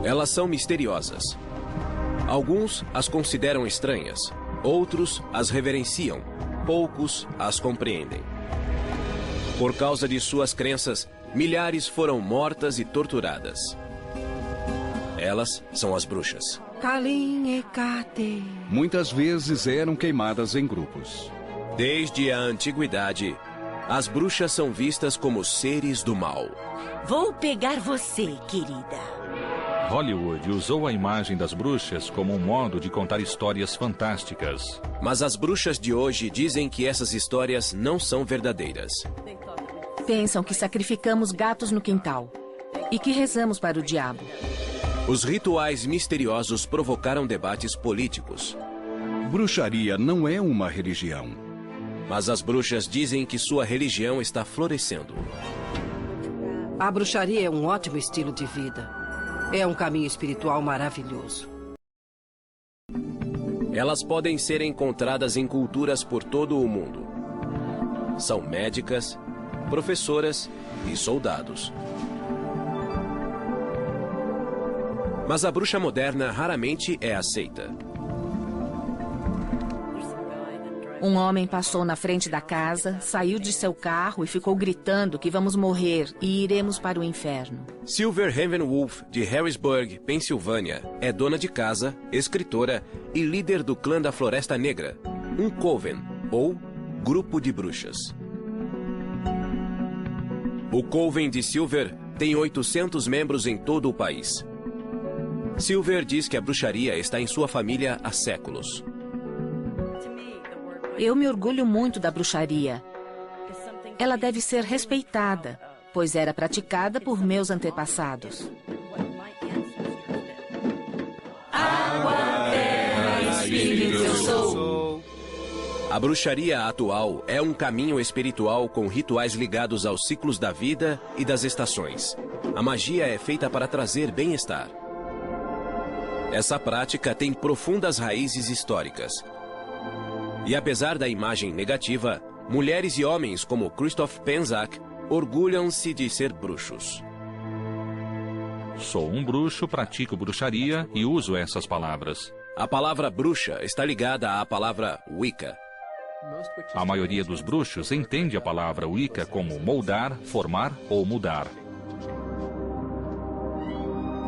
Elas são misteriosas. Alguns as consideram estranhas, outros as reverenciam, poucos as compreendem. Por causa de suas crenças, milhares foram mortas e torturadas. Elas são as bruxas. Muitas vezes eram queimadas em grupos. Desde a antiguidade, as bruxas são vistas como seres do mal. Vou pegar você, querida. Hollywood usou a imagem das bruxas como um modo de contar histórias fantásticas. Mas as bruxas de hoje dizem que essas histórias não são verdadeiras. Pensam que sacrificamos gatos no quintal e que rezamos para o diabo. Os rituais misteriosos provocaram debates políticos. Bruxaria não é uma religião. Mas as bruxas dizem que sua religião está florescendo. A bruxaria é um ótimo estilo de vida. É um caminho espiritual maravilhoso. Elas podem ser encontradas em culturas por todo o mundo. São médicas, professoras e soldados. Mas a bruxa moderna raramente é aceita. Um homem passou na frente da casa, saiu de seu carro e ficou gritando que vamos morrer e iremos para o inferno. Silver Ravenwolf, de Harrisburg, Pensilvânia, é dona de casa, escritora e líder do clã da Floresta Negra, um coven, ou grupo de bruxas. O coven de Silver tem 800 membros em todo o país. Silver diz que a bruxaria está em sua família há séculos. Eu me orgulho muito da bruxaria. Ela deve ser respeitada, pois era praticada por meus antepassados. Água, terra, espírito, eu sou. A bruxaria atual é um caminho espiritual com rituais ligados aos ciclos da vida e das estações. A magia é feita para trazer bem-estar. Essa prática tem profundas raízes históricas. E apesar da imagem negativa, mulheres e homens como Christoph Penczak orgulham-se de ser bruxos. Sou um bruxo, pratico bruxaria e uso essas palavras. A palavra bruxa está ligada à palavra Wicca. A maioria dos bruxos entende a palavra Wicca como moldar, formar ou mudar.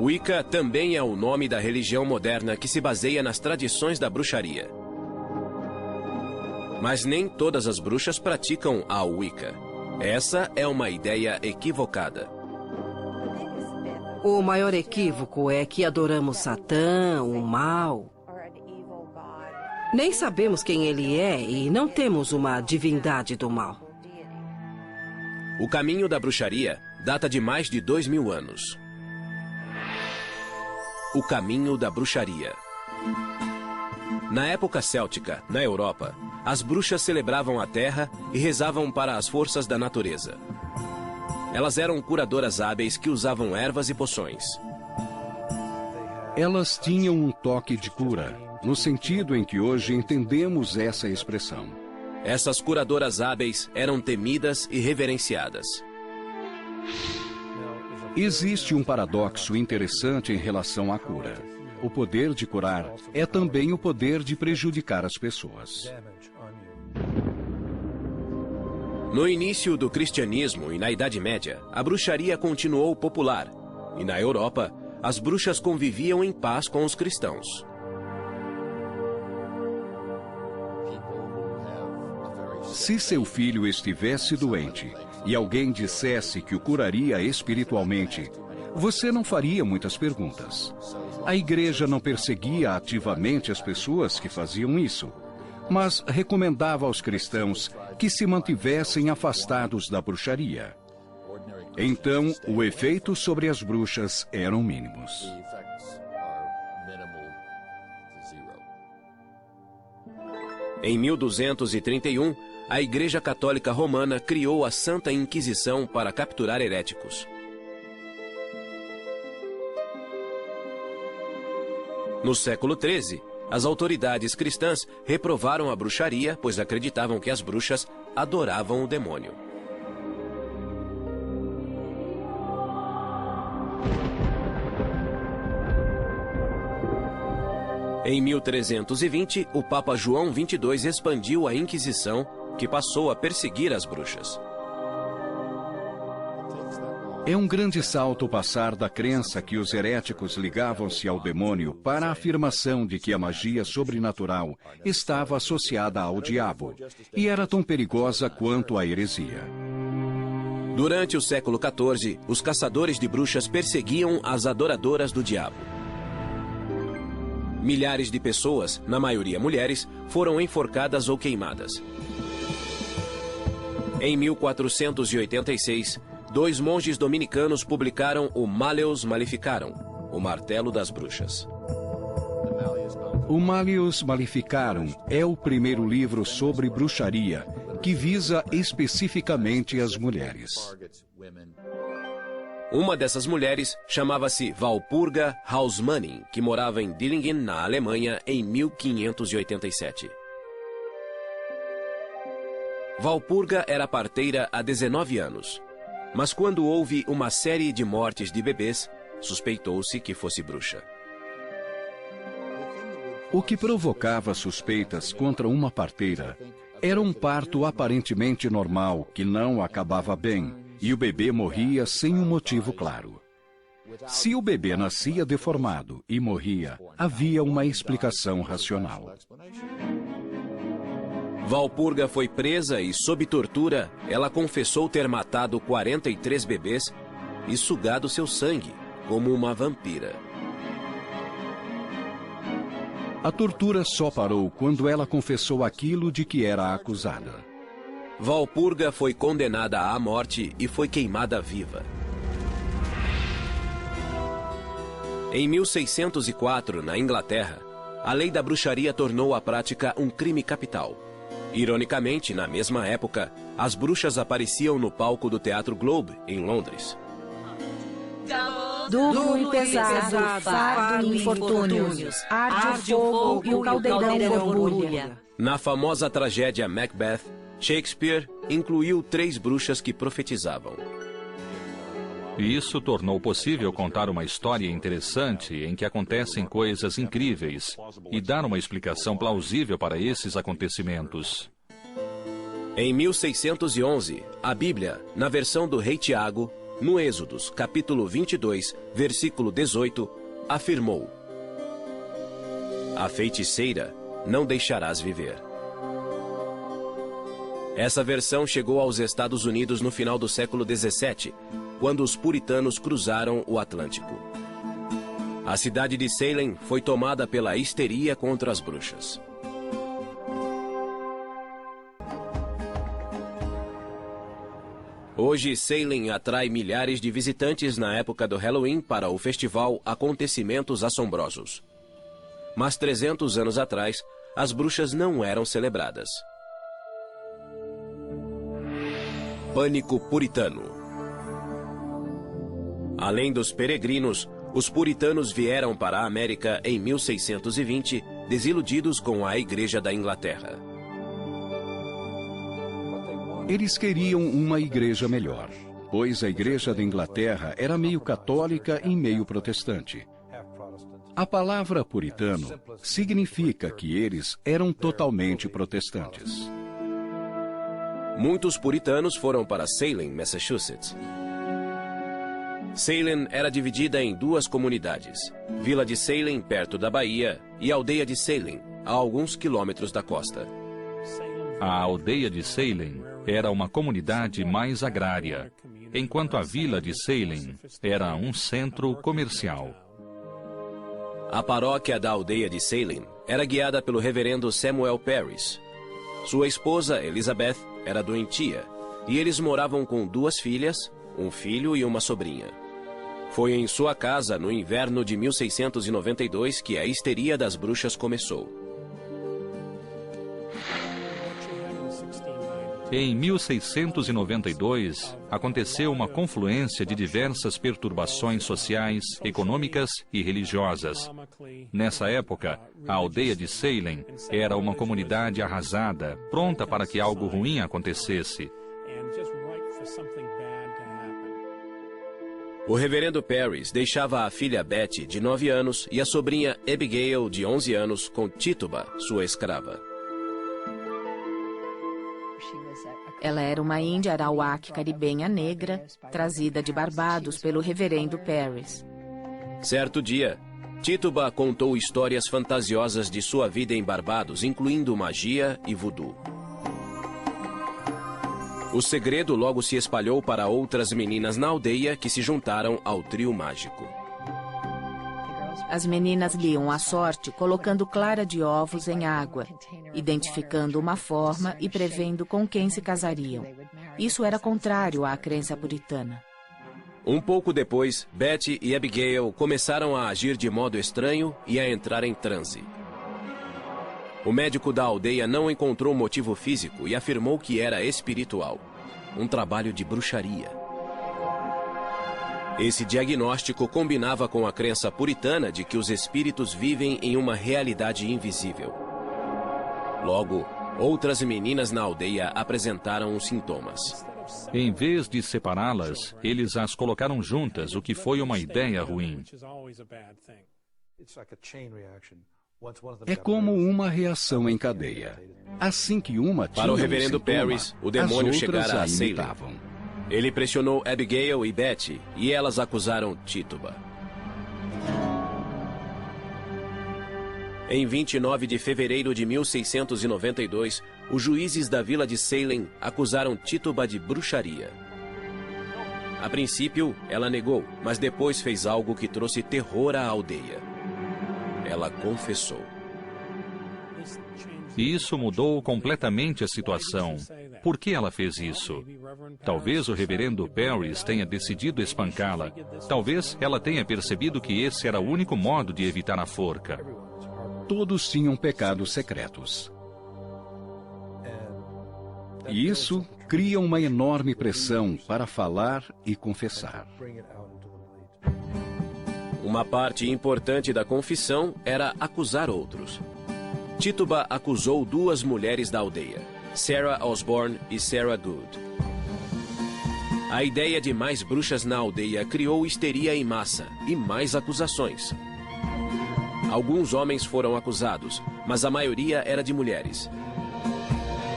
Wicca também é o nome da religião moderna que se baseia nas tradições da bruxaria. Mas nem todas as bruxas praticam a Wicca. Essa é uma ideia equivocada. O maior equívoco é que adoramos Satã, o mal. Nem sabemos quem ele é e não temos uma divindade do mal. O caminho da bruxaria data de mais de 2000 anos. O caminho da bruxaria. Na época céltica, na Europa, as bruxas celebravam a terra e rezavam para as forças da natureza. Elas eram curadoras hábeis que usavam ervas e poções. Elas tinham um toque de cura, no sentido em que hoje entendemos essa expressão. Essas curadoras hábeis eram temidas e reverenciadas. Existe um paradoxo interessante em relação à cura. O poder de curar é também o poder de prejudicar as pessoas. No início do cristianismo e na Idade Média, a bruxaria continuou popular. E na Europa, as bruxas conviviam em paz com os cristãos. Se seu filho estivesse doente e alguém dissesse que o curaria espiritualmente, você não faria muitas perguntas. A igreja não perseguia ativamente as pessoas que faziam isso, mas recomendava aos cristãos que se mantivessem afastados da bruxaria. Então, o efeito sobre as bruxas eram mínimos. Em 1231, a Igreja Católica Romana criou a Santa Inquisição para capturar heréticos. No século XIII, as autoridades cristãs reprovaram a bruxaria, pois acreditavam que as bruxas adoravam o demônio. Em 1320, o Papa João XXII expandiu a Inquisição, que passou a perseguir as bruxas. É um grande salto passar da crença que os heréticos ligavam-se ao demônio para a afirmação de que a magia sobrenatural estava associada ao diabo e era tão perigosa quanto a heresia. Durante o século XIV, os caçadores de bruxas perseguiam as adoradoras do diabo. Milhares de pessoas, na maioria mulheres, foram enforcadas ou queimadas. Em 1486, 2 monges dominicanos publicaram o Malleus Maleficarum, o Martelo das Bruxas. O Malleus Maleficarum é o primeiro livro sobre bruxaria que visa especificamente as mulheres. Uma dessas mulheres chamava-se Walpurga Hausmann, que morava em Dillingen, na Alemanha, em 1587. Walpurga era parteira há 19 anos, mas quando houve uma série de mortes de bebês, suspeitou-se que fosse bruxa. O que provocava suspeitas contra uma parteira era um parto aparentemente normal que não acabava bem, e o bebê morria sem um motivo claro. Se o bebê nascia deformado e morria, havia uma explicação racional. Walpurga foi presa e, sob tortura, ela confessou ter matado 43 bebês e sugado seu sangue, como uma vampira. A tortura só parou quando ela confessou aquilo de que era acusada. Walpurga foi condenada à morte e foi queimada viva. Em 1604, na Inglaterra, a lei da bruxaria tornou a prática um crime capital. Ironicamente, na mesma época, as bruxas apareciam no palco do Teatro Globe, em Londres. Duplo e pesado, fardo e infortúnios, arde o fogo e o caldeirão borbulha. Na famosa tragédia Macbeth, Shakespeare incluiu 3 bruxas que profetizavam. Isso tornou possível contar uma história interessante em que acontecem coisas incríveis e dar uma explicação plausível para esses acontecimentos. Em 1611, a Bíblia, na versão do Rei Tiago, no Êxodos, capítulo 22, versículo 18, afirmou: "A feiticeira não deixarás viver." Essa versão chegou aos Estados Unidos no final do século XVII, quando os puritanos cruzaram o Atlântico. A cidade de Salem foi tomada pela histeria contra as bruxas. Hoje, Salem atrai milhares de visitantes na época do Halloween para o festival Acontecimentos Assombrosos. Mas 300 anos atrás, as bruxas não eram celebradas. Pânico puritano. Além dos peregrinos, os puritanos vieram para a América em 1620, desiludidos com a Igreja da Inglaterra. Eles queriam uma igreja melhor, pois a Igreja da Inglaterra era meio católica e meio protestante. A palavra puritano significa que eles eram totalmente protestantes. Muitos puritanos foram para Salem, Massachusetts. Salem era dividida em 2 comunidades: Vila de Salem, perto da Bahia, e Aldeia de Salem, a alguns quilômetros da costa. A Aldeia de Salem era uma comunidade mais agrária, enquanto a Vila de Salem era um centro comercial. A paróquia da Aldeia de Salem era guiada pelo reverendo Samuel Parris. Sua esposa, Elizabeth, era doentia, e eles moravam com 2 filhas, um filho e uma sobrinha. Foi em sua casa, no inverno de 1692, que a histeria das bruxas começou. Em 1692, aconteceu uma confluência de diversas perturbações sociais, econômicas e religiosas. Nessa época, a Aldeia de Salem era uma comunidade arrasada, pronta para que algo ruim acontecesse. O reverendo Parris deixava a filha Betty, de 9 anos, e a sobrinha Abigail, de 11 anos, com Tituba, sua escrava. Ela era uma índia arawak caribenha negra, trazida de Barbados pelo reverendo Parris. Certo dia, Tituba contou histórias fantasiosas de sua vida em Barbados, incluindo magia e voodoo. O segredo logo se espalhou para outras meninas na aldeia que se juntaram ao trio mágico. As meninas liam a sorte colocando clara de ovos em água, identificando uma forma e prevendo com quem se casariam. Isso era contrário à crença puritana. Um pouco depois, Betty e Abigail começaram a agir de modo estranho e a entrar em transe. O médico da aldeia não encontrou motivo físico e afirmou que era espiritual, um trabalho de bruxaria. Esse diagnóstico combinava com a crença puritana de que os espíritos vivem em uma realidade invisível. Logo, outras meninas na aldeia apresentaram os sintomas. Em vez de separá-las, eles as colocaram juntas, o que foi uma ideia ruim. É como uma reação em cadeia. Assim que uma tinha Para o reverendo sintoma, Parris, o demônio as outras chegara a a Salem. imitavam. Ele pressionou Abigail e Betty, e elas acusaram Tituba. Em 29 de fevereiro de 1692, os juízes da vila de Salem acusaram Tituba de bruxaria. A princípio, ela negou, mas depois fez algo que trouxe terror à aldeia. Ela confessou. E isso mudou completamente a situação. Por que ela fez isso? Talvez o reverendo Parris tenha decidido espancá-la. Talvez ela tenha percebido que esse era o único modo de evitar a forca. Todos tinham pecados secretos. E isso cria uma enorme pressão para falar e confessar. Uma parte importante da confissão era acusar outros. Tituba acusou 2 mulheres da aldeia, Sarah Osborne e Sarah Good. A ideia de mais bruxas na aldeia criou histeria em massa e mais acusações. Alguns homens foram acusados, mas a maioria era de mulheres.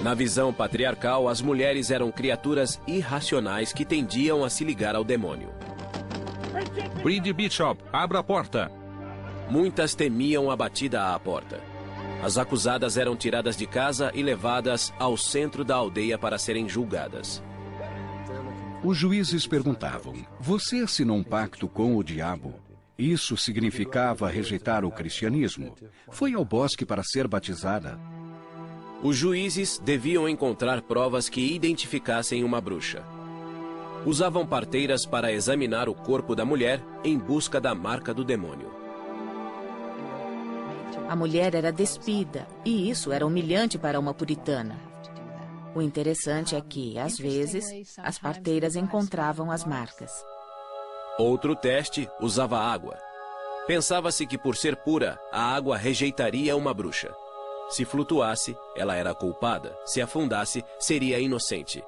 Na visão patriarcal, as mulheres eram criaturas irracionais que tendiam a se ligar ao demônio. Bridget Bishop, abra a porta. Muitas temiam a batida à porta. As acusadas eram tiradas de casa e levadas ao centro da aldeia para serem julgadas. Os juízes perguntavam: você assinou um pacto com o diabo? Isso significava rejeitar o cristianismo. Foi ao bosque para ser batizada. Os juízes deviam encontrar provas que identificassem uma bruxa. Usavam parteiras para examinar o corpo da mulher em busca da marca do demônio. A mulher era despida, e isso era humilhante para uma puritana. O interessante é que, às vezes, as parteiras encontravam as marcas. Outro teste usava água. Pensava-se que, por ser pura, a água rejeitaria uma bruxa. Se flutuasse, ela era culpada. Se afundasse, seria inocente.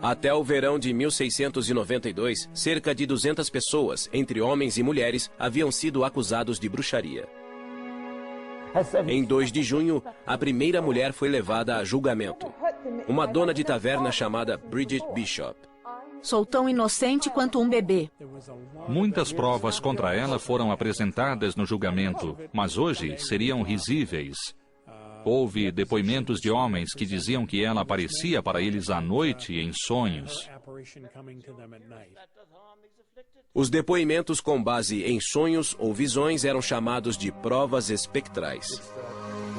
Até o verão de 1692, cerca de 200 pessoas, entre homens e mulheres, haviam sido acusados de bruxaria. Em 2 de junho, a primeira mulher foi levada a julgamento. Uma dona de taverna chamada Bridget Bishop. Sou tão inocente quanto um bebê. Muitas provas contra ela foram apresentadas no julgamento, mas hoje seriam risíveis. Houve depoimentos de homens que diziam que ela aparecia para eles à noite em sonhos. Os depoimentos com base em sonhos ou visões eram chamados de provas espectrais.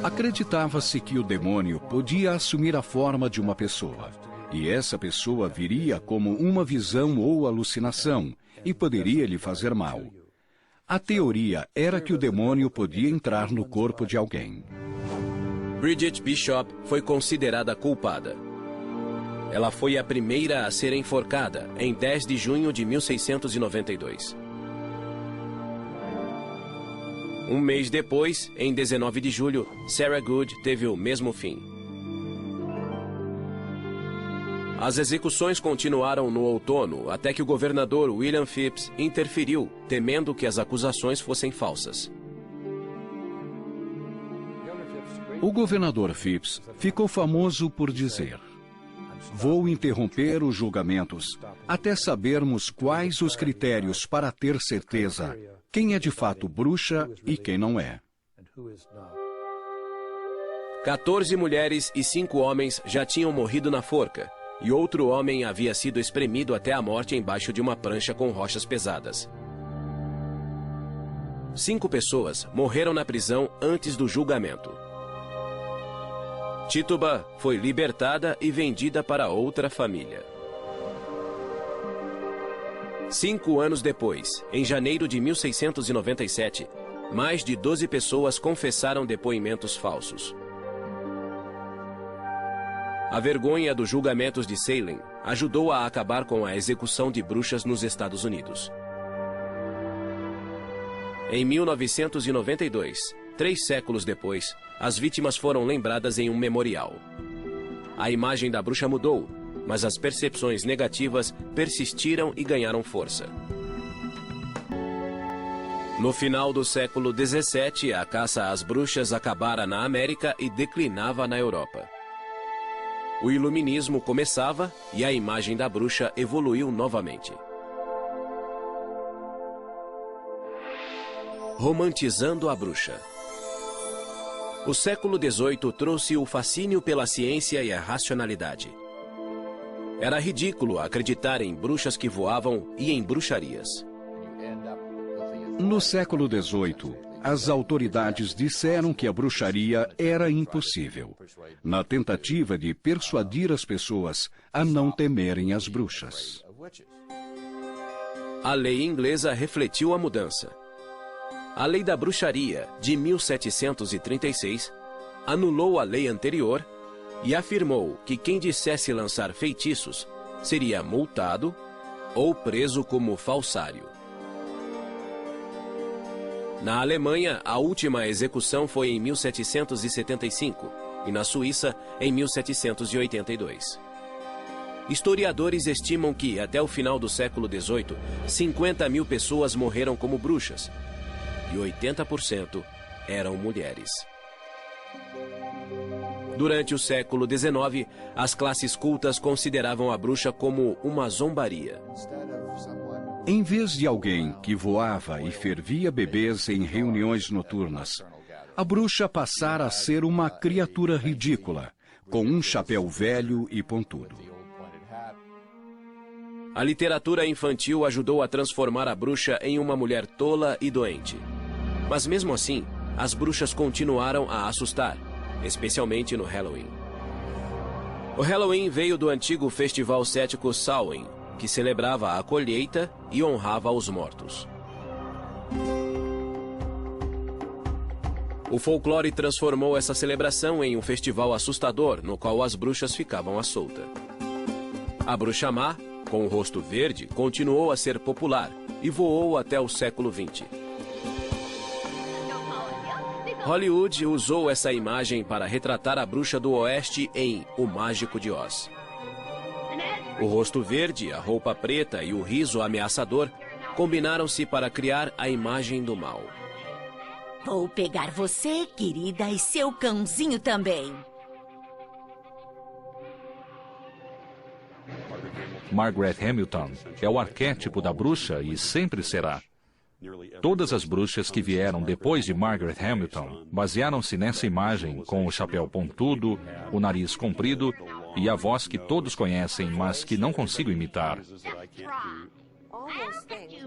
Acreditava-se que o demônio podia assumir a forma de uma pessoa. E essa pessoa viria como uma visão ou alucinação e poderia lhe fazer mal. A teoria era que o demônio podia entrar no corpo de alguém. Bridget Bishop foi considerada culpada. Ela foi a primeira a ser enforcada em 10 de junho de 1692. Um mês depois, em 19 de julho, Sarah Good teve o mesmo fim. As execuções continuaram no outono até que o governador William Phips interferiu, temendo que as acusações fossem falsas. O governador Phips ficou famoso por dizer: "Vou interromper os julgamentos até sabermos quais os critérios para ter certeza quem é de fato bruxa e quem não é." 14 mulheres e 5 homens já tinham morrido na forca, e outro homem havia sido espremido até a morte embaixo de uma prancha com rochas pesadas. 5 pessoas morreram na prisão antes do julgamento. Tituba foi libertada e vendida para outra família. 5 anos depois, em janeiro de 1697, mais de 12 pessoas confessaram depoimentos falsos. A vergonha dos julgamentos de Salem ajudou a acabar com a execução de bruxas nos Estados Unidos. Em 1992, 3 séculos depois, as vítimas foram lembradas em um memorial. A imagem da bruxa mudou, mas as percepções negativas persistiram e ganharam força. No final do século XVII, a caça às bruxas acabara na América e declinava na Europa. O iluminismo começava e a imagem da bruxa evoluiu novamente. Romantizando a bruxa. O século XVIII trouxe o fascínio pela ciência e a racionalidade. Era ridículo acreditar em bruxas que voavam e em bruxarias. No século XVIII, as autoridades disseram que a bruxaria era impossível, na tentativa de persuadir as pessoas a não temerem as bruxas. A lei inglesa refletiu a mudança. A Lei da Bruxaria, de 1736, anulou a lei anterior e afirmou que quem dissesse lançar feitiços seria multado ou preso como falsário. Na Alemanha, a última execução foi em 1775 e na Suíça, em 1782. Historiadores estimam que, até o final do século XVIII, 50 mil pessoas morreram como bruxas e 80% eram mulheres. Durante o século XIX, as classes cultas consideravam a bruxa como uma zombaria. Em vez de alguém que voava e fervia bebês em reuniões noturnas, a bruxa passara a ser uma criatura ridícula, com um chapéu velho e pontudo. A literatura infantil ajudou a transformar a bruxa em uma mulher tola e doente. Mas mesmo assim, as bruxas continuaram a assustar, especialmente no Halloween. O Halloween veio do antigo festival céltico Samhain, que celebrava a colheita e honrava os mortos. O folclore transformou essa celebração em um festival assustador, no qual as bruxas ficavam à solta. A bruxa má, com o rosto verde, continuou a ser popular e voou até o século XX. Hollywood usou essa imagem para retratar a bruxa do oeste em O Mágico de Oz. O rosto verde, a roupa preta e o riso ameaçador combinaram-se para criar a imagem do mal. Vou pegar você, querida, e seu cãozinho também. Margaret Hamilton é o arquétipo da bruxa e sempre será. Todas as bruxas que vieram depois de Margaret Hamilton basearam-se nessa imagem, com o chapéu pontudo, o nariz comprido e a voz que todos conhecem, mas que não consigo imitar.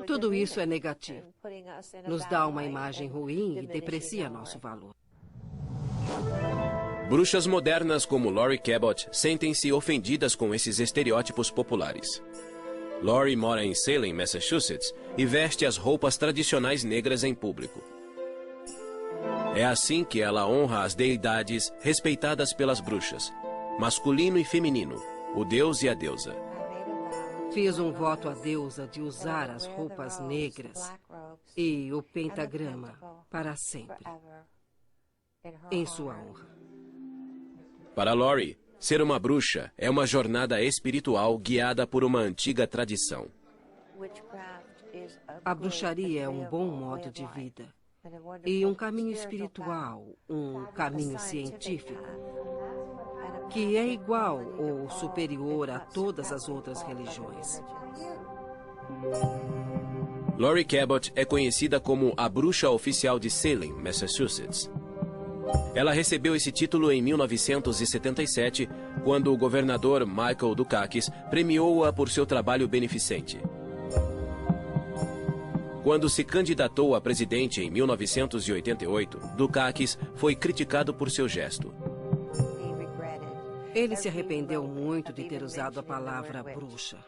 Tudo isso é negativo. Nos dá uma imagem ruim e deprecia nosso valor. Bruxas modernas como Laurie Cabot sentem-se ofendidas com esses estereótipos populares. Laurie mora em Salem, Massachusetts, e veste as roupas tradicionais negras em público. É assim que ela honra as deidades respeitadas pelas bruxas, masculino e feminino, o deus e a deusa. Fiz um voto à deusa de usar as roupas negras e o pentagrama para sempre, em sua honra. Para Laurie, Ser uma bruxa é uma jornada espiritual guiada por uma antiga tradição. A bruxaria é um bom modo de vida e um caminho espiritual, um caminho científico, que é igual ou superior a todas as outras religiões. Laurie Cabot é conhecida como a bruxa oficial de Salem, Massachusetts. Ela recebeu esse título em 1977, quando o governador Michael Dukakis premiou-a por seu trabalho beneficente. Quando se candidatou a presidente em 1988, Dukakis foi criticado por seu gesto. Ele se arrependeu muito de ter usado a palavra bruxa.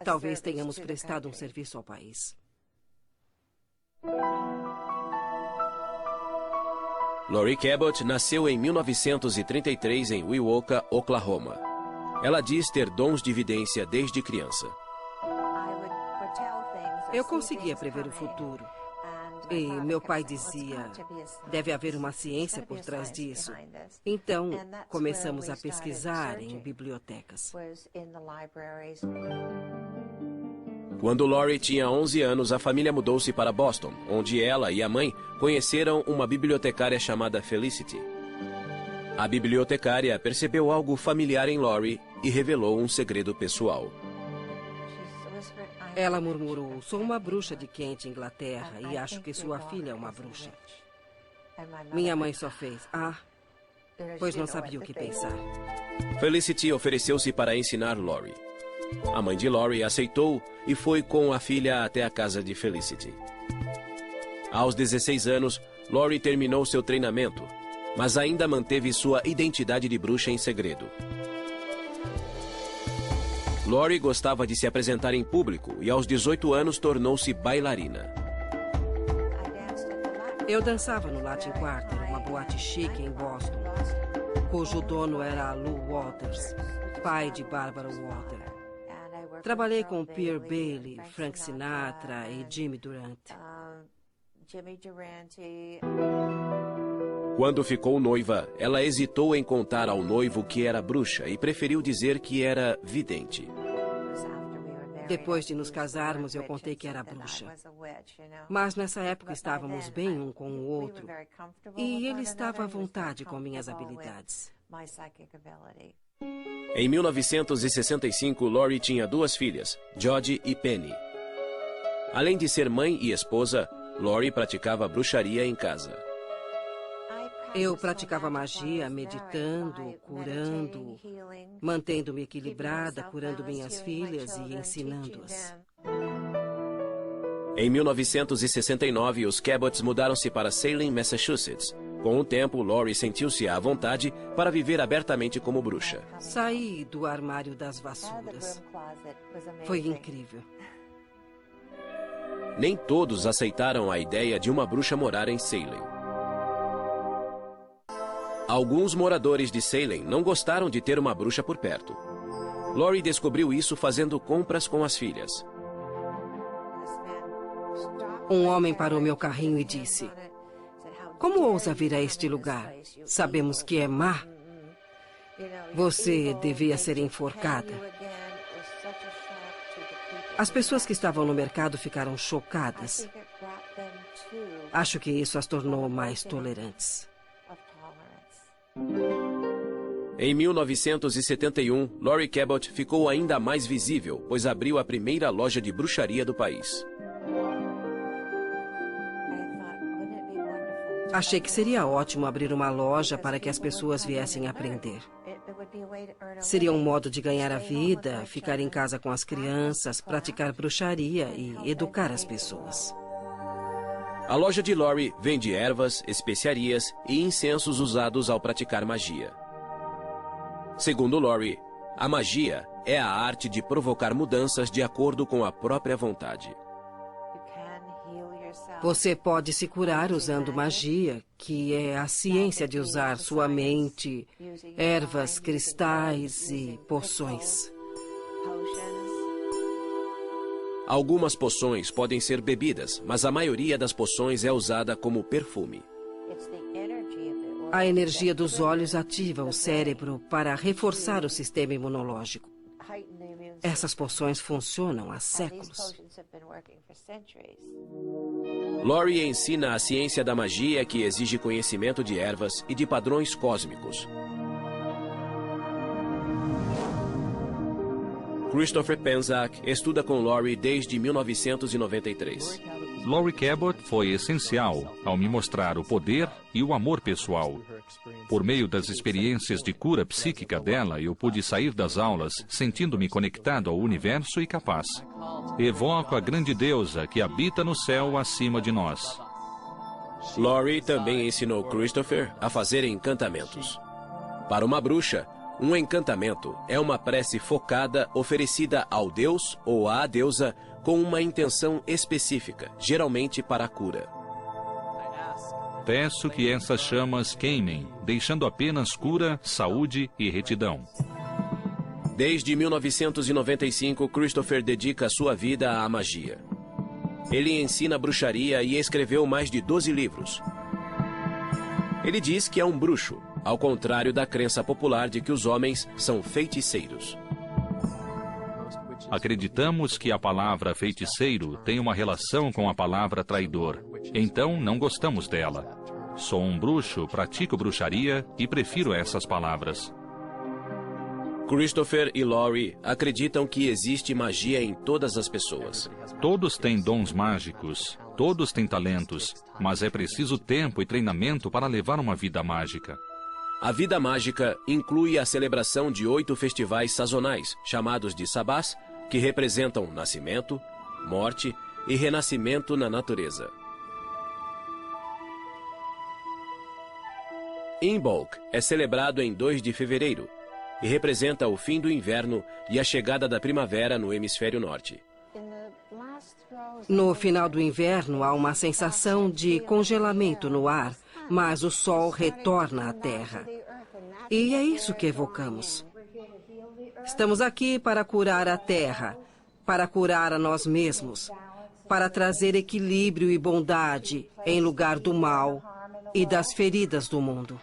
Talvez tenhamos prestado um serviço ao país. Laurie Cabot nasceu em 1933 em Wewoka, Oklahoma. Ela diz ter dons de vidência desde criança. Eu conseguia prever o futuro. E meu pai dizia, deve haver uma ciência por trás disso. Então, começamos a pesquisar em bibliotecas. Quando Laurie tinha 11 anos, a família mudou-se para Boston, onde ela e a mãe conheceram uma bibliotecária chamada Felicity. A bibliotecária percebeu algo familiar em Laurie e revelou um segredo pessoal. Ela murmurou, sou uma bruxa de Kent, Inglaterra, e acho que sua filha é uma bruxa. Minha mãe só fez, pois não sabia o que pensar. Felicity ofereceu-se para ensinar Laurie. A mãe de Laurie aceitou e foi com a filha até a casa de Felicity. Aos 16 anos, Laurie terminou seu treinamento, mas ainda manteve sua identidade de bruxa em segredo. Laurie gostava de se apresentar em público e aos 18 anos tornou-se bailarina. Eu dançava no Latin Quarter, uma boate chique em Boston, cujo dono era Lou Walters, pai de Barbara Walter. Trabalhei com Pierre Bailey, Frank Sinatra e Jimmy Durante. Quando ficou noiva, ela hesitou em contar ao noivo que era bruxa e preferiu dizer que era vidente. Depois de nos casarmos, eu contei que era bruxa. Mas nessa época estávamos bem um com o outro e ele estava à vontade com minhas habilidades. Em 1965, Laurie tinha 2 filhas, Jodie e Penny. Além de ser mãe e esposa, Laurie praticava bruxaria em casa. Eu praticava magia, meditando, curando, mantendo-me equilibrada, curando minhas filhas e ensinando-as. Em 1969, os Cabots mudaram-se para Salem, Massachusetts. Com o tempo, Laurie sentiu-se à vontade para viver abertamente como bruxa. Saí do armário das vassouras. Foi incrível. Nem todos aceitaram a ideia de uma bruxa morar em Salem. Alguns moradores de Salem não gostaram de ter uma bruxa por perto. Laurie descobriu isso fazendo compras com as filhas. Um homem parou meu carrinho e disse: como ousa vir a este lugar? Sabemos que é má. Você devia ser enforcada. As pessoas que estavam no mercado ficaram chocadas. Acho que isso as tornou mais tolerantes. Em 1971, Laurie Cabot ficou ainda mais visível, pois abriu a primeira loja de bruxaria do país. Achei que seria ótimo abrir uma loja para que as pessoas viessem aprender. Seria um modo de ganhar a vida, ficar em casa com as crianças, praticar bruxaria e educar as pessoas. A loja de Laurie vende ervas, especiarias e incensos usados ao praticar magia. Segundo Laurie, a magia é a arte de provocar mudanças de acordo com a própria vontade. Você pode se curar usando magia, que é a ciência de usar sua mente, ervas, cristais e poções. Algumas poções podem ser bebidas, mas a maioria das poções é usada como perfume. A energia dos olhos ativa o cérebro para reforçar o sistema imunológico. Essas poções funcionam há séculos. Laurie ensina a ciência da magia que exige conhecimento de ervas e de padrões cósmicos. Christopher Penczak estuda com Laurie desde 1993. Laurie Cabot foi essencial ao me mostrar o poder e o amor pessoal. Por meio das experiências de cura psíquica dela, eu pude sair das aulas sentindo-me conectado ao universo e capaz. Evoco a grande deusa que habita no céu acima de nós. Laurie também ensinou Christopher a fazer encantamentos. Para uma bruxa, um encantamento é uma prece focada oferecida ao deus ou à deusa com uma intenção específica, geralmente para a cura. Peço que essas chamas queimem, deixando apenas cura, saúde e retidão. Desde 1995, Christopher dedica sua vida à magia. Ele ensina bruxaria e escreveu mais de 12 livros. Ele diz que é um bruxo, ao contrário da crença popular de que os homens são feiticeiros. Acreditamos que a palavra feiticeiro tem uma relação com a palavra traidor. Então, não gostamos dela. Sou um bruxo, pratico bruxaria e prefiro essas palavras. Christopher e Laurie acreditam que existe magia em todas as pessoas. Todos têm dons mágicos, todos têm talentos, mas é preciso tempo e treinamento para levar uma vida mágica. A vida mágica inclui a celebração de 8 festivais sazonais, chamados de sabás, que representam nascimento, morte e renascimento na natureza. Imbolc é celebrado em 2 de fevereiro e representa o fim do inverno e a chegada da primavera no hemisfério norte. No final do inverno, há uma sensação de congelamento no ar, mas o sol retorna à Terra. E é isso que evocamos. Estamos aqui para curar a Terra, para curar a nós mesmos, para trazer equilíbrio e bondade em lugar do mal e das feridas do mundo.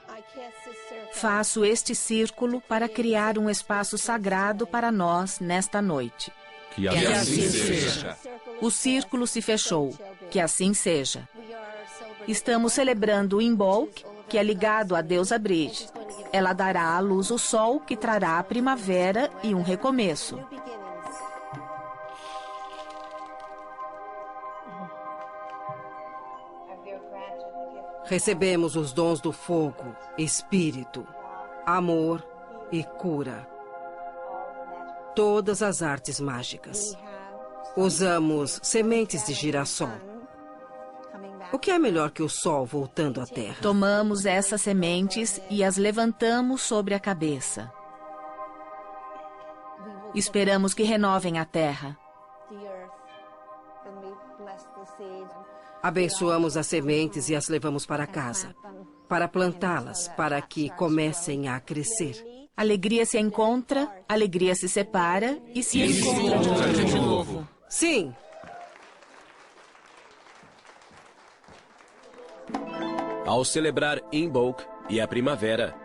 Faço este círculo para criar um espaço sagrado para nós nesta noite. Que assim seja. O círculo se fechou. Que assim seja. Estamos celebrando Imbolc, que é ligado à deusa Bridge. Ela dará à luz o sol, que trará a primavera e um recomeço. Recebemos os dons do fogo, espírito, amor e cura. Todas as artes mágicas. Usamos sementes de girassol. O que é melhor que o sol voltando à Terra? Tomamos essas sementes e as levantamos sobre a cabeça. Esperamos que renovem a Terra. Abençoamos as sementes e as levamos para casa, para plantá-las, para que comecem a crescer. Alegria se encontra, alegria se separa e se encontra de novo. Sim! Ao celebrar Imbolc e a primavera,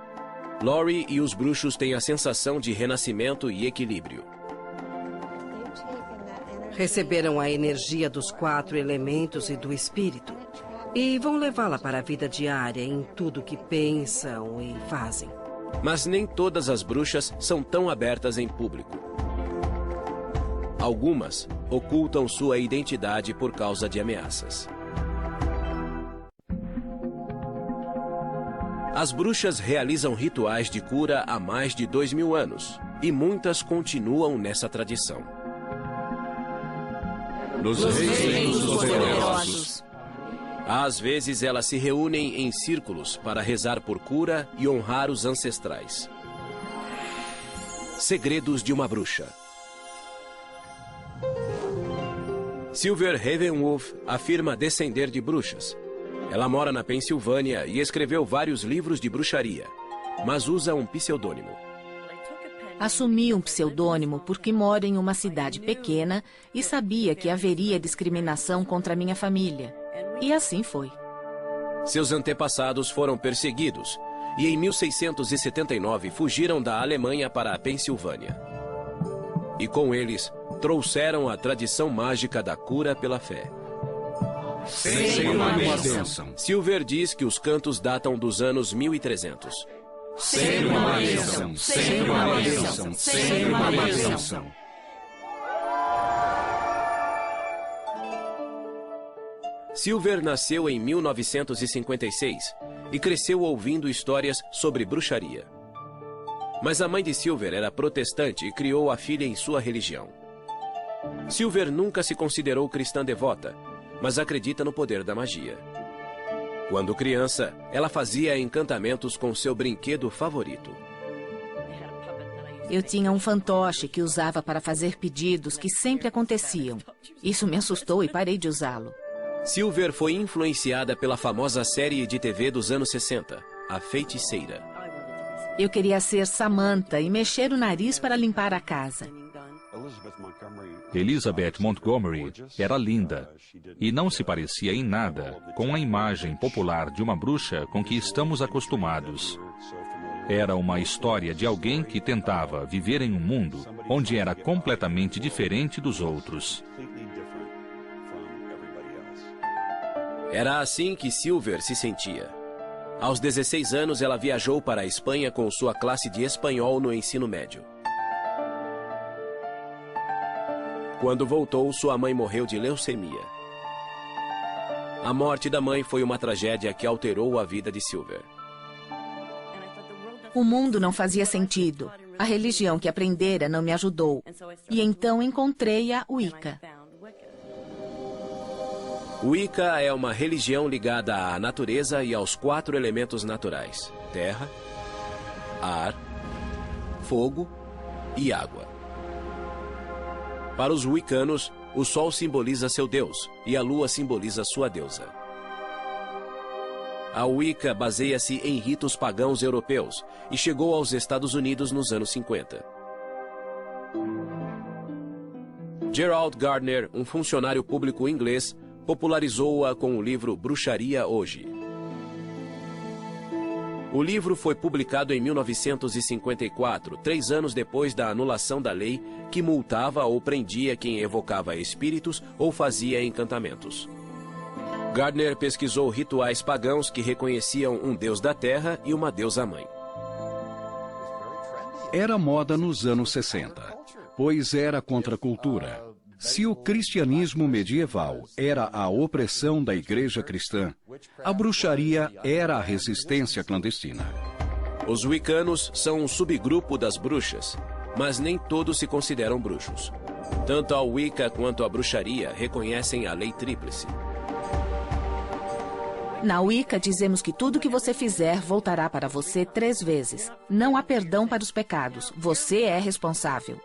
Laurie e os bruxos têm a sensação de renascimento e equilíbrio. Receberam a energia dos 4 elementos e do espírito e vão levá-la para a vida diária em tudo que pensam e fazem. Mas nem todas as bruxas são tão abertas em público. Algumas ocultam sua identidade por causa de ameaças. As bruxas realizam rituais de cura há mais de 2000 anos e muitas continuam nessa tradição. Nos reinos poderosos. Às vezes elas se reúnem em círculos para rezar por cura e honrar os ancestrais. Segredos de uma bruxa. Silver Ravenwolf afirma descender de bruxas. Ela mora na Pensilvânia e escreveu vários livros de bruxaria, mas usa um pseudônimo. Assumi um pseudônimo porque moro em uma cidade pequena e sabia que haveria discriminação contra minha família. E assim foi. Seus antepassados foram perseguidos e em 1679 fugiram da Alemanha para a Pensilvânia. E com eles, trouxeram a tradição mágica da cura pela fé. Sem uma bênção. Silver diz que os cantos datam dos anos 1300. Sem uma bênção. Sem uma bênção. Sem uma bênção. Silver nasceu em 1956 e cresceu ouvindo histórias sobre bruxaria. Mas a mãe de Silver era protestante e criou a filha em sua religião. Silver nunca se considerou cristã devota, mas acredita no poder da magia. Quando criança, ela fazia encantamentos com seu brinquedo favorito. Eu tinha um fantoche que usava para fazer pedidos que sempre aconteciam. Isso me assustou e parei de usá-lo. Silver foi influenciada pela famosa série de TV dos anos 60, A Feiticeira. Eu queria ser Samantha e mexer o nariz para limpar a casa. Elizabeth Montgomery era linda e não se parecia em nada com a imagem popular de uma bruxa com que estamos acostumados. Era uma história de alguém que tentava viver em um mundo onde era completamente diferente dos outros. Era assim que Silver se sentia. Aos 16 anos, ela viajou para a Espanha com sua classe de espanhol no ensino médio. Quando voltou, sua mãe morreu de leucemia. A morte da mãe foi uma tragédia que alterou a vida de Silver. O mundo não fazia sentido. A religião que aprendera não me ajudou. E então encontrei a Wicca. Wicca é uma religião ligada à natureza e aos 4 elementos naturais: terra, ar, fogo e água. Para os wiccanos, o sol simboliza seu deus e a lua simboliza sua deusa. A Wicca baseia-se em ritos pagãos europeus e chegou aos Estados Unidos nos anos 50. Gerald Gardner, um funcionário público inglês, popularizou-a com o livro Bruxaria Hoje. O livro foi publicado em 1954, 3 anos depois da anulação da lei que multava ou prendia quem evocava espíritos ou fazia encantamentos. Gardner pesquisou rituais pagãos que reconheciam um deus da terra e uma deusa-mãe. Era moda nos anos 60, pois era contra a cultura. Se o cristianismo medieval era a opressão da igreja cristã, a bruxaria era a resistência clandestina. Os wiccanos são um subgrupo das bruxas, mas nem todos se consideram bruxos. Tanto a Wicca quanto a bruxaria reconhecem a lei tríplice. Na Wicca dizemos que tudo que você fizer voltará para você 3 vezes. Não há perdão para os pecados. Você é responsável.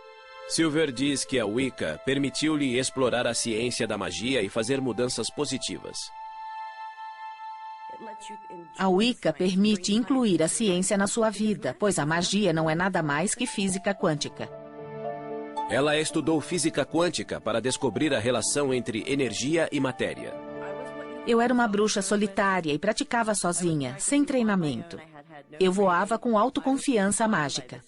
Silver diz que a Wicca permitiu-lhe explorar a ciência da magia e fazer mudanças positivas. A Wicca permite incluir a ciência na sua vida, pois a magia não é nada mais que física quântica. Ela estudou física quântica para descobrir a relação entre energia e matéria. Eu era uma bruxa solitária e praticava sozinha, sem treinamento. Eu voava com autoconfiança mágica.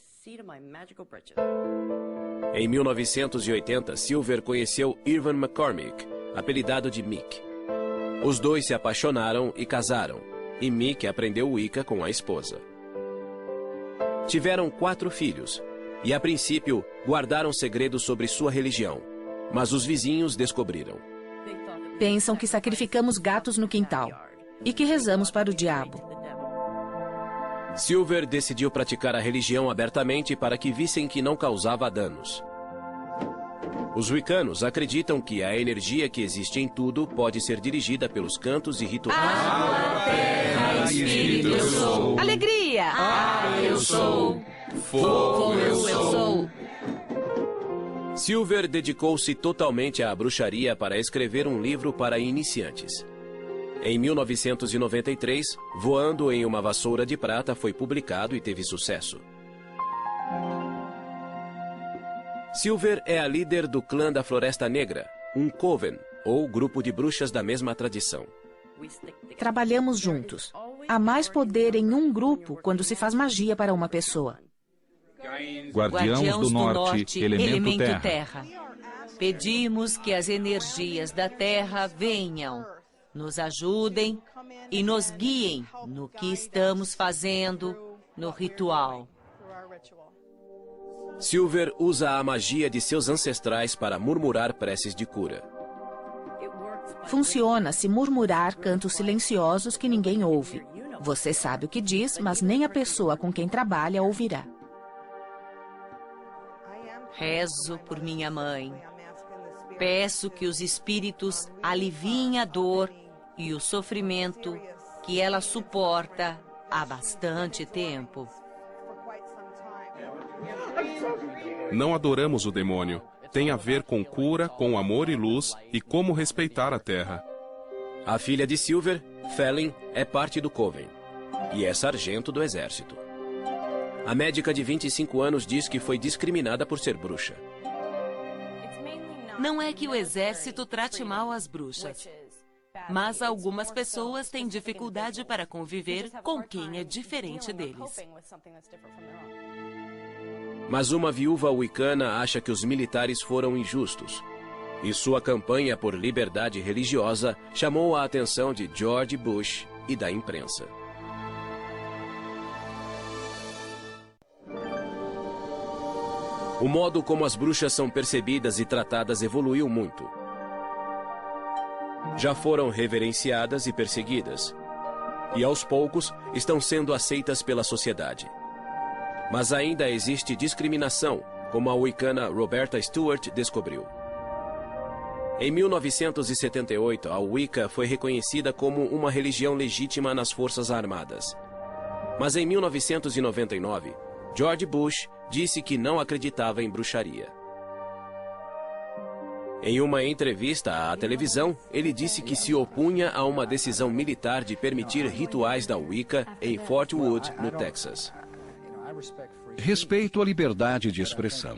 Em 1980, Silver conheceu Irvin McCormick, apelidado de Mick. Os dois se apaixonaram e casaram, e Mick aprendeu Wicca com a esposa. Tiveram 4 filhos, e a princípio guardaram segredos sobre sua religião, mas os vizinhos descobriram. Pensam que sacrificamos gatos no quintal e que rezamos para o diabo. Silver decidiu praticar a religião abertamente para que vissem que não causava danos. Os wiccanos acreditam que a energia que existe em tudo pode ser dirigida pelos cantos e rituais. Terra, espírito, eu sou. Alegria! Eu sou. Fogo, eu sou. Silver dedicou-se totalmente à bruxaria para escrever um livro para iniciantes. Em 1993, Voando em uma Vassoura de Prata foi publicado e teve sucesso. Silver é a líder do clã da Floresta Negra, um coven, ou grupo de bruxas da mesma tradição. Trabalhamos juntos. Há mais poder em um grupo quando se faz magia para uma pessoa. Guardiãos do Norte, elemento terra. Pedimos que as energias da Terra venham, nos ajudem e nos guiem no que estamos fazendo no ritual. Silver usa a magia de seus ancestrais para murmurar preces de cura. Funciona se murmurar cantos silenciosos que ninguém ouve. Você sabe o que diz, mas nem a pessoa com quem trabalha ouvirá. Rezo por minha mãe. Peço que os espíritos aliviem a dor e o sofrimento que ela suporta há bastante tempo. Não adoramos o demônio. Tem a ver com cura, com amor e luz e como respeitar a Terra. A filha de Silver, Fallin, é parte do Coven e é sargento do exército. A médica de 25 anos diz que foi discriminada por ser bruxa. Não é que o exército trate mal as bruxas, mas algumas pessoas têm dificuldade para conviver com quem é diferente deles. Mas uma viúva wicana acha que os militares foram injustos. E sua campanha por liberdade religiosa chamou a atenção de George Bush e da imprensa. O modo como as bruxas são percebidas e tratadas evoluiu muito. Já foram reverenciadas e perseguidas. E aos poucos estão sendo aceitas pela sociedade. Mas ainda existe discriminação, como a wicana Roberta Stewart descobriu. Em 1978, a Wicca foi reconhecida como uma religião legítima nas Forças Armadas. Mas em 1999, George Bush disse que não acreditava em bruxaria. Em uma entrevista à televisão, ele disse que se opunha a uma decisão militar de permitir rituais da Wicca em Fort Wood, no Texas. Respeito à liberdade de expressão,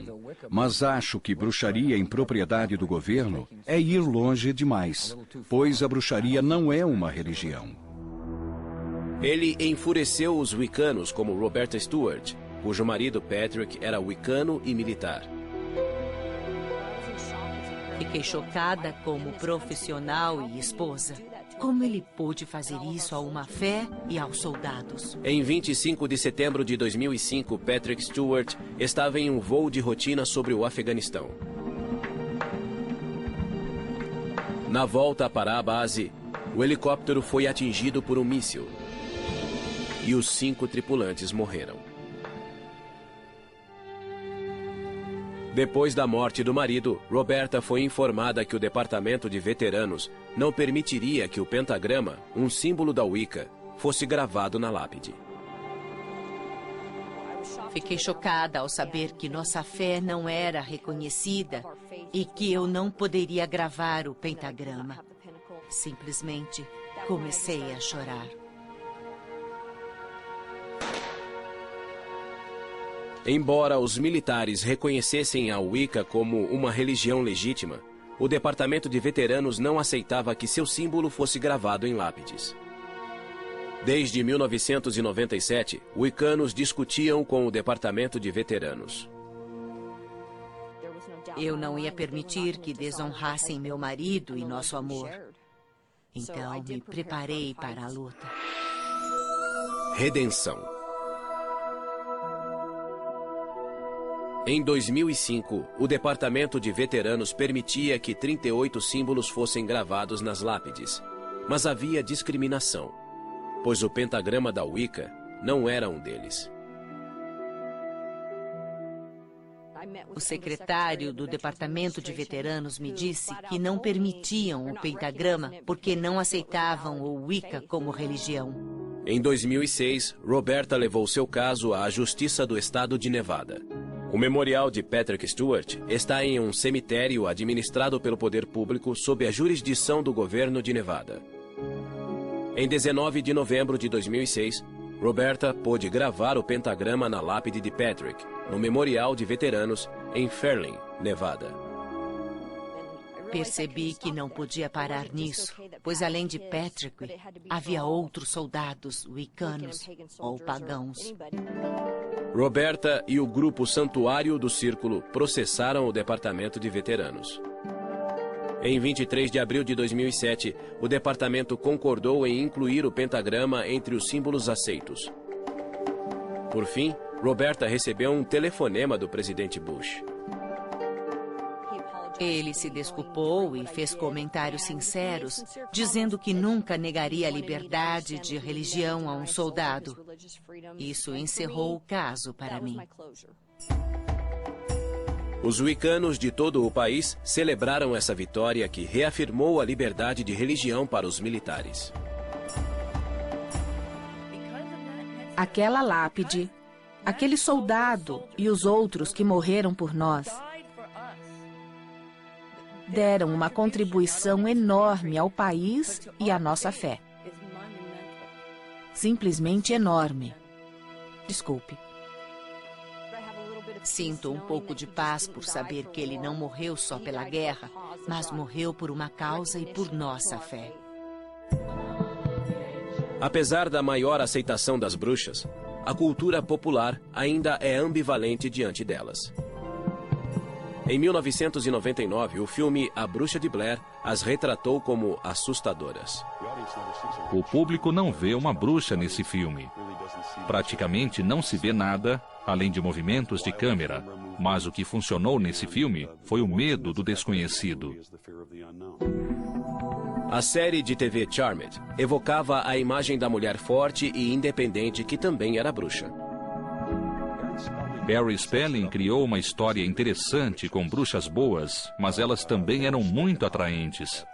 mas acho que bruxaria em propriedade do governo é ir longe demais, pois a bruxaria não é uma religião. Ele enfureceu os wiccanos como Roberta Stewart, cujo marido Patrick era wicano e militar. Fiquei chocada como profissional e esposa. Como ele pôde fazer isso a uma fé e aos soldados? Em 25 de setembro de 2005, Patrick Stewart estava em um voo de rotina sobre o Afeganistão. Na volta para a base, o helicóptero foi atingido por um míssil. E os 5 tripulantes morreram. Depois da morte do marido, Roberta foi informada que o Departamento de Veteranos não permitiria que o pentagrama, um símbolo da Wicca, fosse gravado na lápide. Fiquei chocada ao saber que nossa fé não era reconhecida e que eu não poderia gravar o pentagrama. Simplesmente comecei a chorar. Embora os militares reconhecessem a Wicca como uma religião legítima, o Departamento de Veteranos não aceitava que seu símbolo fosse gravado em lápides. Desde 1997, wiccanos discutiam com o Departamento de Veteranos. Eu não ia permitir que desonrassem meu marido e nosso amor. Então me preparei para a luta. Redenção. Em 2005, o Departamento de Veteranos permitia que 38 símbolos fossem gravados nas lápides, mas havia discriminação, pois o pentagrama da Wicca não era um deles. O secretário do Departamento de Veteranos me disse que não permitiam o pentagrama porque não aceitavam o Wicca como religião. Em 2006, Roberta levou seu caso à Justiça do Estado de Nevada. O memorial de Patrick Stewart está em um cemitério administrado pelo poder público sob a jurisdição do governo de Nevada. Em 19 de novembro de 2006, Roberta pôde gravar o pentagrama na lápide de Patrick, no memorial de veteranos em Fairlane, Nevada. Percebi que não podia parar nisso, pois além de Patrick, havia outros soldados wiccanos ou pagãos. Roberta e o grupo Santuário do Círculo processaram o Departamento de Veteranos. Em 23 de abril de 2007, o departamento concordou em incluir o pentagrama entre os símbolos aceitos. Por fim, Roberta recebeu um telefonema do presidente Bush. Ele se desculpou e fez comentários sinceros, dizendo que nunca negaria a liberdade de religião a um soldado. Isso encerrou o caso para mim. Os wiccanos de todo o país celebraram essa vitória que reafirmou a liberdade de religião para os militares. Aquela lápide, aquele soldado e os outros que morreram por nós deram uma contribuição enorme ao país e à nossa fé. Simplesmente enorme. Desculpe. Sinto um pouco de paz por saber que ele não morreu só pela guerra, mas morreu por uma causa e por nossa fé. Apesar da maior aceitação das bruxas, a cultura popular ainda é ambivalente diante delas. Em 1999, o filme A Bruxa de Blair as retratou como assustadoras. O público não vê uma bruxa nesse filme. Praticamente não se vê nada, além de movimentos de câmera. Mas o que funcionou nesse filme foi o medo do desconhecido. A série de TV Charmed evocava a imagem da mulher forte e independente que também era bruxa. Barry Spelling criou uma história interessante com bruxas boas, mas elas também eram muito atraentes.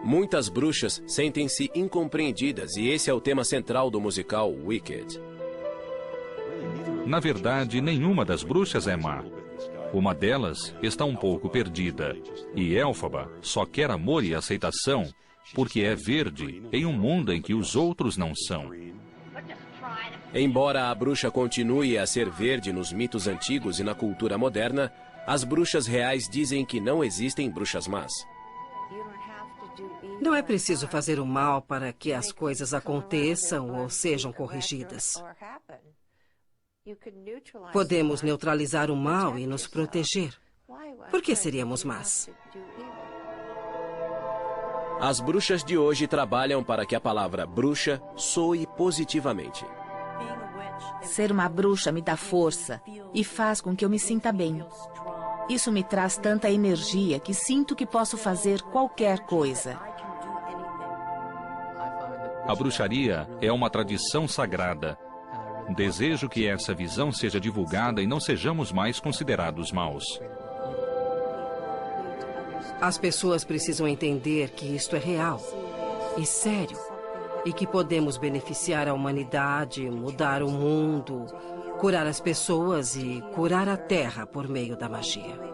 Muitas bruxas sentem-se incompreendidas e esse é o tema central do musical Wicked. Na verdade, nenhuma das bruxas é má. Uma delas está um pouco perdida, e Elphaba só quer amor e aceitação porque é verde em um mundo em que os outros não são. Embora a bruxa continue a ser verde nos mitos antigos e na cultura moderna, as bruxas reais dizem que não existem bruxas más. Não é preciso fazer o mal para que as coisas aconteçam ou sejam corrigidas. Podemos neutralizar o mal e nos proteger. Por que seríamos más? As bruxas de hoje trabalham para que a palavra bruxa soe positivamente. Ser uma bruxa me dá força e faz com que eu me sinta bem. Isso me traz tanta energia que sinto que posso fazer qualquer coisa. A bruxaria é uma tradição sagrada. Desejo que essa visão seja divulgada e não sejamos mais considerados maus. As pessoas precisam entender que isto é real e sério e que podemos beneficiar a humanidade, mudar o mundo, curar as pessoas e curar a Terra por meio da magia.